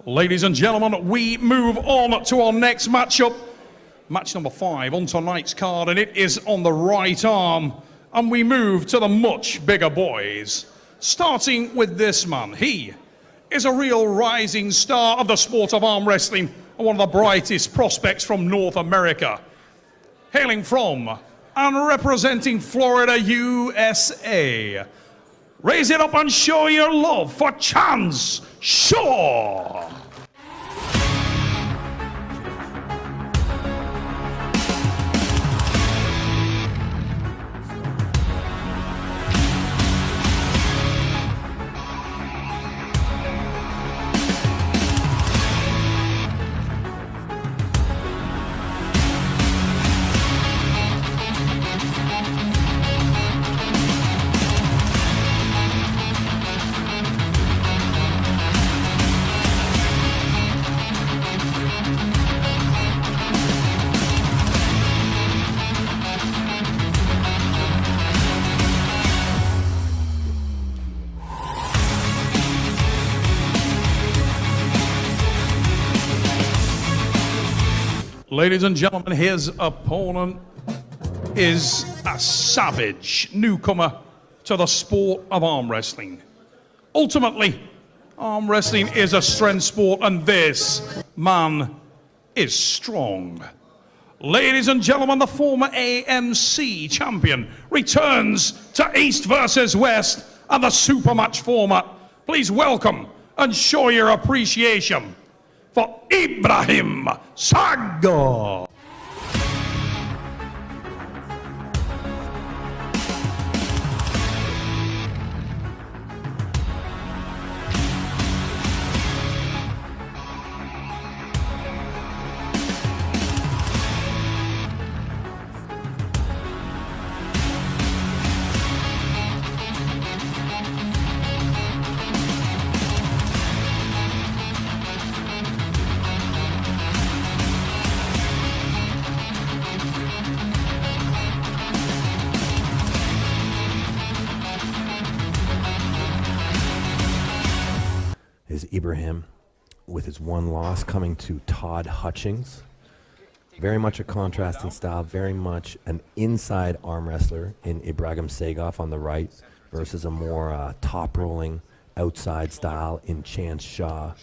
Ladies and gentlemen, we move on to our next matchup. Match number 5 on tonight's card, and it is on the right arm. And we move to the much bigger boys. Starting with this man. He is a real rising star of the sport of arm wrestling and one of the brightest prospects from North America. Hailing from and representing Florida, USA. Raise it up and show your love for Chance Shaw. Ladies and gentlemen, his opponent is a savage newcomer to the sport of arm wrestling. Ultimately, arm wrestling is a strength sport, and this man is strong. Ladies and gentlemen, the former AMC champion returns to East versus West and the super match format. Please welcome and show your appreciation for Ibragim Sagov. Is Ibragim with his one loss coming to Todd Hutchings. Very much a contrast in style, very much an inside arm wrestler in Ibragim Sagov on the right versus a more top-rolling outside style in Chance Shaw.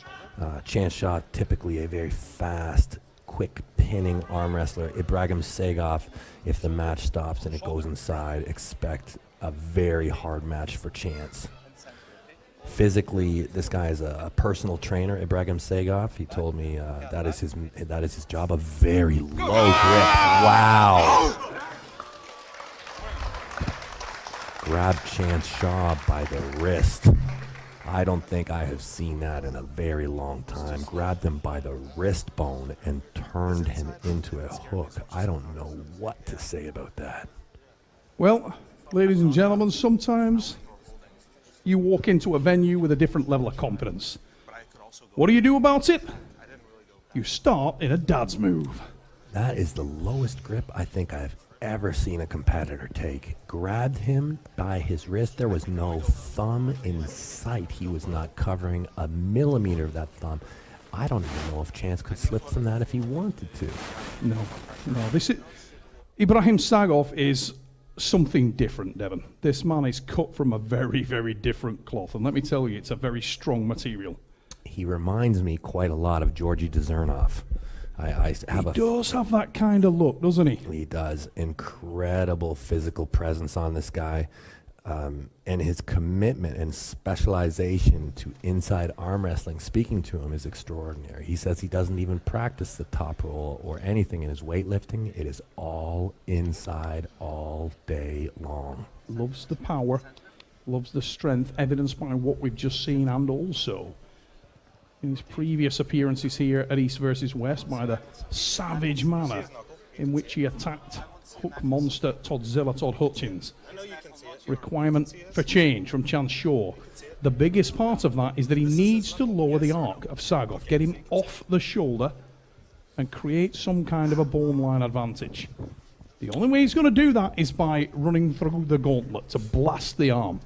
Chance Shaw, typically a very fast, quick pinning arm wrestler. Ibragim Sagov, if the match stops and it goes inside, expect a very hard match for Chance. Physically, this guy is a personal trainer, Ibragim Sagov. He told me that is his job. A very low grip. Wow. Grab Chance Shaw by the wrist. I don't think I have seen that in a very long time. Grabbed him by the wrist bone and turned him into a hook. I don't know what to say about that. Well, ladies and gentlemen, sometimes you walk into a venue with a different level of confidence. What do you do about it? You start in a dad's move. That is the lowest grip I think I've ever seen a competitor take. Grabbed him by his wrist. There was no thumb in sight. He was not covering a millimeter of that thumb. I don't even know if Chance could slip from that if he wanted to. No. This is Ibragim Sagov is something different, Devon. This man is cut from a very, very different cloth, and let me tell you, it's a very strong material. He reminds me quite a lot of Georgi Dzernov. He does have that kind of look, doesn't he? He does. Incredible physical presence on this guy. And his commitment and specialization to inside arm wrestling, speaking to him, is extraordinary. He says he doesn't even practice the top roll or anything in his weightlifting. It is all inside all day long. Loves the power, loves the strength, evidenced by what we've just seen, and also in his previous appearances here at East versus West by the savage manner in which he attacked Hook Monster Todd Hutchins. Requirement for change from Chance Shaw. The biggest part of that is that he needs to lower the arc of Sagov, get him off the shoulder and create some kind of a bone line advantage. The only way he's going to do that is by running through the gauntlet to blast the arm.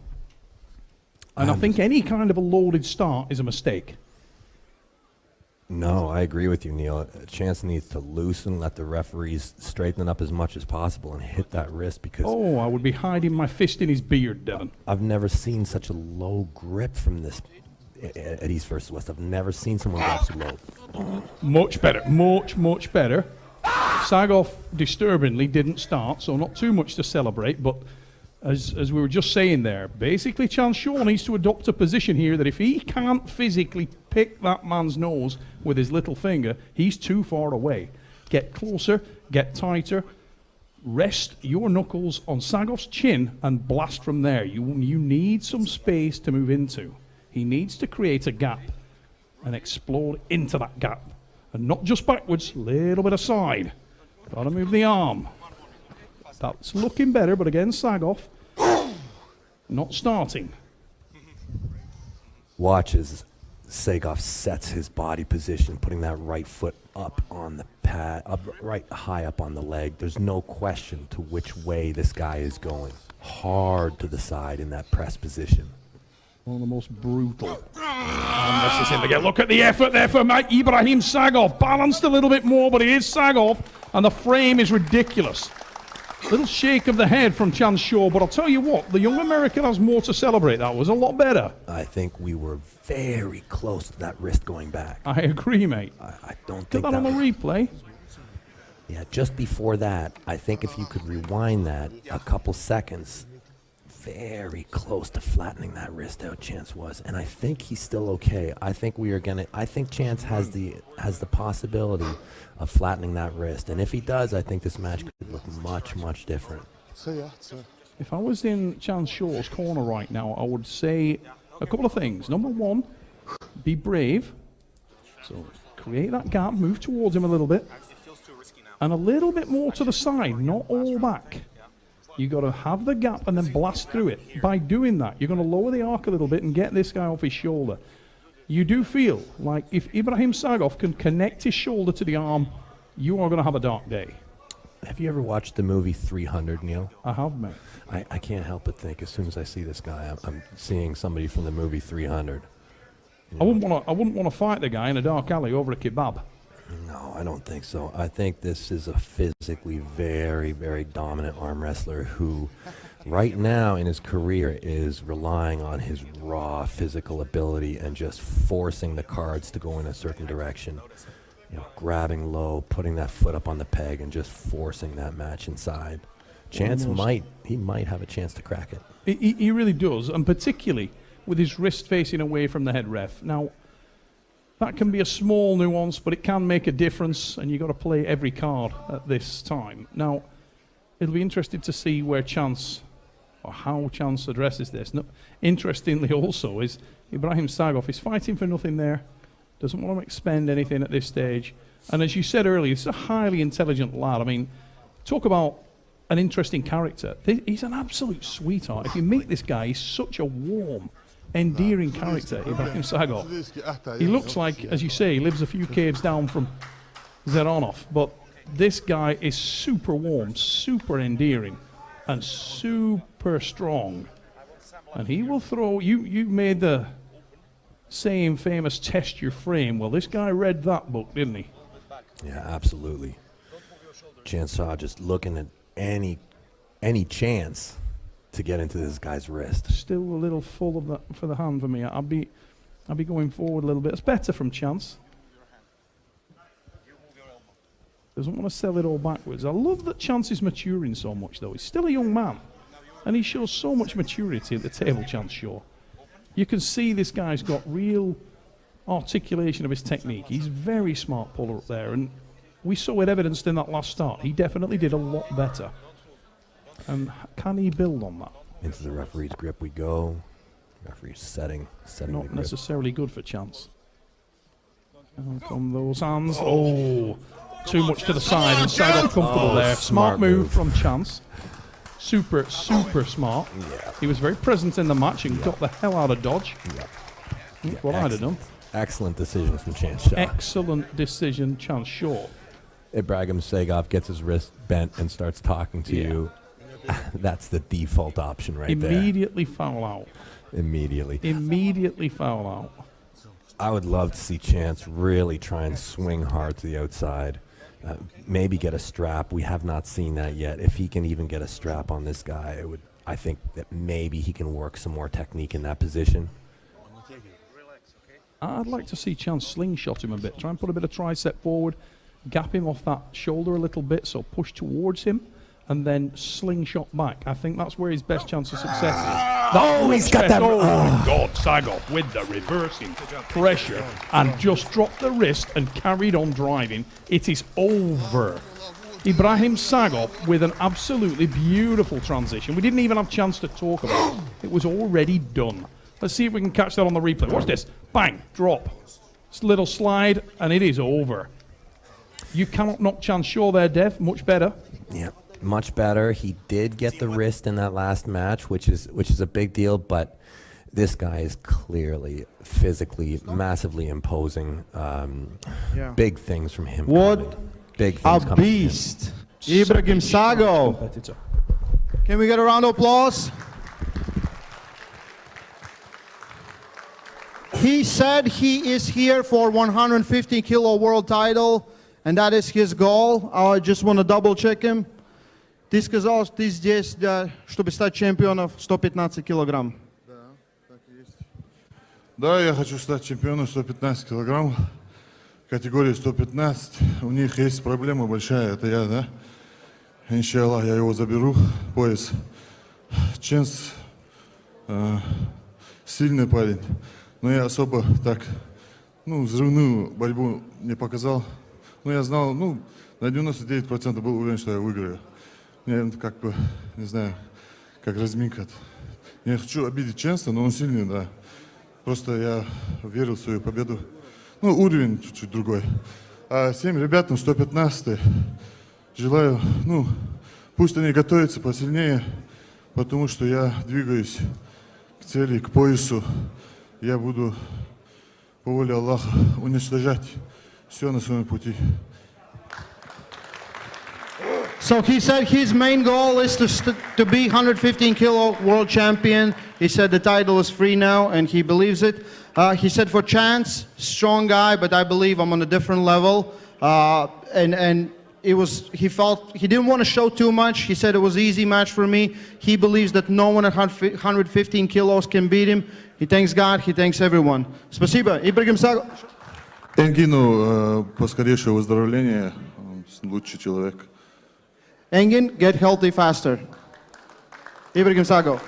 And I think any kind of a loaded start is a mistake. No, I agree with you, Neil. Chance needs to loosen, let the referees straighten it up as much as possible and hit that wrist because... Oh, I would be hiding my fist in his beard, Devon. I've never seen such a low grip from this at East versus West. I've never seen someone grab so low. Much better. Much better. Sagov disturbingly didn't start, so not too much to celebrate, but as we were just saying there, basically Chance Shaw needs to adopt a position here that if he can't physically pick that man's nose with his little finger, he's too far away. Get closer, get tighter, rest your knuckles on Sagov's chin and blast from there. You need some space to move into. He needs to create a gap and explode into that gap. And not just backwards, a little bit aside. Gotta move the arm. That's looking better, but again, Sagov not starting. Watch as Sagov sets his body position, putting that right foot up on the pad, right high up on the leg. There's no question to which way this guy is going. Hard to the side in that press position. One of the most brutal. And this is him again. Look at the effort there for Ibragim Sagov. Balanced a little bit more, but it is Sagov, and the frame is ridiculous. Little shake of the head from Chance Shaw, but I'll tell you what, the young American has more to celebrate. That was a lot better. I think we were very close to that wrist going back. I agree, mate. I don't Get think that on the replay. Yeah, just before that, I think if you could rewind that a couple seconds, very close to flattening that wrist out Chance was, and I think he's still okay. I think Chance has the possibility of flattening that wrist, and if he does, I think this match could look much different. If I was in Chance Shaw's corner right now, I would say a couple of things. Number one, be brave. So create that gap, move towards him a little bit, and a little bit more to the side, not all back. You got to have the gap and then blast through it. By doing that, you're going to lower the arc a little bit and get this guy off his shoulder. You do feel like if Ibragim Sagov can connect his shoulder to the arm, you are going to have a dark day. Have you ever watched the movie 300, Neil? I have, mate. I can't help but think as soon as I see this guy, I'm seeing somebody from the movie 300. I wouldn't want to fight the guy in a dark alley over a kebab. No, I don't think so. I think this is a physically very dominant arm wrestler who right now in his career is relying on his raw physical ability and just forcing the cards to go in a certain direction. You know, grabbing low, putting that foot up on the peg and just forcing that match inside. Chance might have a chance to crack it. He really does, and particularly with his wrist facing away from the head ref. Now, that can be a small nuance, but it can make a difference, and you've got to play every card at this time. Now, it'll be interesting to see where Chance, or how Chance addresses this. No, interestingly also is Ibragim Sagov is fighting for nothing there, doesn't want to expend anything at this stage. And as you said earlier, this is a highly intelligent lad. I mean, talk about an interesting character. He's an absolute sweetheart. If you meet this guy, he's such a warm, endearing character, Ibragim Sagov. He looks like, as you say, he lives a few caves down from Zeronov, but this guy is super warm, super endearing, and super strong. And he will throw, you made the saying famous, test your frame. Well, this guy read that book, didn't he? Yeah, absolutely. Chance Shaw just looking at any chance to get into this guy's wrist. Still a little full of that for the hand for me. I'll be going forward a little bit. It's better from Chance. Doesn't want to sell it all backwards. I love that Chance is maturing so much, though. He's still a young man, and he shows so much maturity at the table, Chance Shaw. You can see this guy's got real articulation of his technique. He's very smart puller up there, and we saw it evidenced in that last start. He definitely did a lot better. And can he build on that? Into the referee's grip we go. Referee's setting Not the grip. necessarily good for Chance. Down come those hands. Oh, too much to the side, and Sagov comfortable there. Smart move from Chance. Super smart. Yeah. He was very present in the match and got the hell out of dodge. Yeah. What I'd have done. Excellent decision from Chance Shaw. Excellent decision, Chance Shaw. Ibragim Sagov gets his wrist bent and starts talking to you. That's the default option right there. Immediately foul out. Immediately. Immediately foul out. I would love to see Chance really try and swing hard to the outside. Maybe get a strap. We have not seen that yet. If he can even get a strap on this guy, I think that maybe he can work some more technique in that position. I'd like to see Chance slingshot him a bit. Try and put a bit of tricep forward, gap him off that shoulder a little bit, so push towards him, and then slingshot back. I think that's where his best chance of success is. He's got that. Oh my God, Sagov with the reversing pressure and just dropped the wrist and carried on driving. It is over. Ibragim Sagov with an absolutely beautiful transition. We didn't even have a chance to talk about it. It was already done. Let's see if we can catch that on the replay. Watch this. Bang, drop. This little slide, and it is over. You cannot knock Chance Shaw there, Dev. Much better. Yeah, much better. He did get the wrist in that last match, which is a big deal, but this guy is clearly physically massively imposing. Big things from him. What big things a beast. Ibragim Sagov. Can we get a round of applause? He said he is here for 150 kilo world title, and that is his goal. I just want to double check him. Ты сказал, что ты здесь, чтобы стать чемпионом 115 килограмм. Да, так и есть. Да, я хочу стать чемпионом 115 килограмм. Категории 115. У них есть проблема большая, это я, да? Иншаллах, я его заберу, пояс. Ченс сильный парень. Но я особо так, взрывную борьбу не показал. Но я знал, на 99% был уверен, что я выиграю. Мне как бы, не знаю, как разминка. Я хочу обидеть Ченса, но он сильный, да. Просто я верил в свою победу. Уровень чуть-чуть другой. А всем ребятам 115 желаю, пусть они готовятся посильнее, потому что я двигаюсь к цели, к поясу. Я буду по воле Аллаха уничтожать все на своем пути. So he said his main goal is to be 115 kilo world champion. He said the title is free now, and he believes it. He said for Chance, strong guy, but I believe I'm on a different level. And he felt he didn't want to show too much. He said it was an easy match for me. He believes that no one at 115 kilos can beat him. He thanks God, he thanks everyone. Спасибо. Ibragim Sagov. Энгину поскорейшего выздоровления, лучший человек. Engin, get healthy faster. Ibragim Sagov.